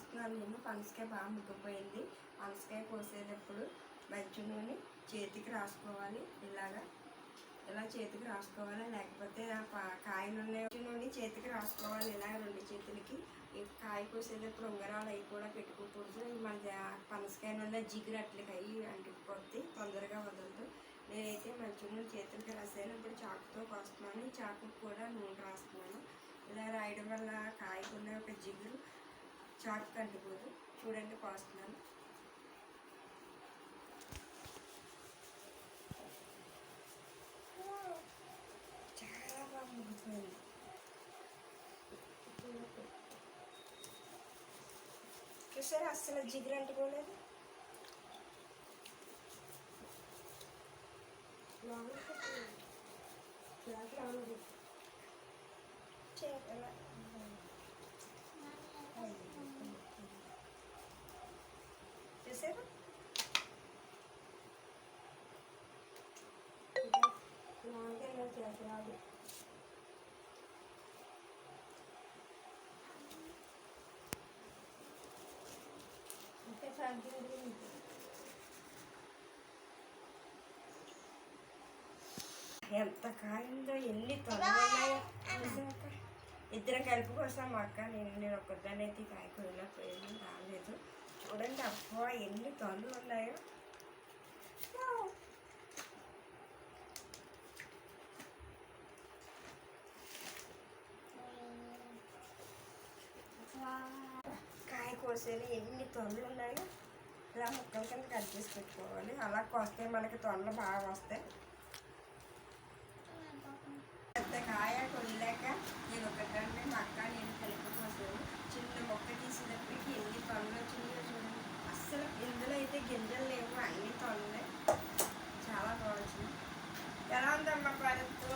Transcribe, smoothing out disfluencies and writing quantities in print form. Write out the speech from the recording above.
కోస్తున్నాను నేను. పనసకాయ బాగా ముగ్గిపోయింది. పనసకాయ కోసేటప్పుడు మంచి నూనె చేతికి రాసుకోవాలి. ఇలా చేతికి రాసుకోవాలి, లేకపోతే కాయలున్న నూనె చేతికి రాసుకోవాలి. ఇలా 2 చేతులకి. ఈ కాయ కోసేటప్పుడు ఉంగరాలు అవి కూడా పెట్టుకోకూడదు. మన పనసకాయ నుండి జిగురు అట్లకి అవి అంటుకుపోద్ది, తొందరగా వదలదు. నేనైతే మంచి నూనె చేతులకి రాసాను. ఇప్పుడు చాకుతో కోస్తున్నాను. ఈ చాకుకు కూడా నూనె రాస్తున్నాను. ఇలా రాయడం వల్ల కాయకున్న ఒక జిగురు చాకు అంటుకోదు. చూడండి, కోస్తున్నాను. చాలా బాగా ముగ్గుతుంది. చూసారా, అస్సలు జిగురు అంటుకోలేదు. చూసారా, రాదు. ఇంకా ఎంత కాయిందో, ఎన్ని తొందరగా ఇద్దరం కలిపి కోసం మా అక్క నేను ఒక్కదాన్ని అయితే కాయ కొనలేకపోయింది, రాలేదు. చూడండి, అబ్బా ఎన్ని తొందరలు ఉన్నాయో. కాయ కోసేది ఎన్ని తొందరలు ఉన్నాయో. ఇలా ముక్కల కింద కట్ చేసి పెట్టుకోవాలి. అలా కోస్తే మనకి తొందరలు బాగా వస్తాయి. పెద్ద కాయ కొనలేక నేను ఒకటంటే మా అక్క నేను కలిపి కోసాను. చిన్న మొక్క తీసేటప్పటికి ఎన్ని తొందరలు వచ్చినాయో చూడండి. అస్సలు ఇందులో అయితే గింజలు లేవు, అన్ని తొందరలే. చాలా బాగా వచ్చింది. ఎలా ఉందమ్మా పడుతూ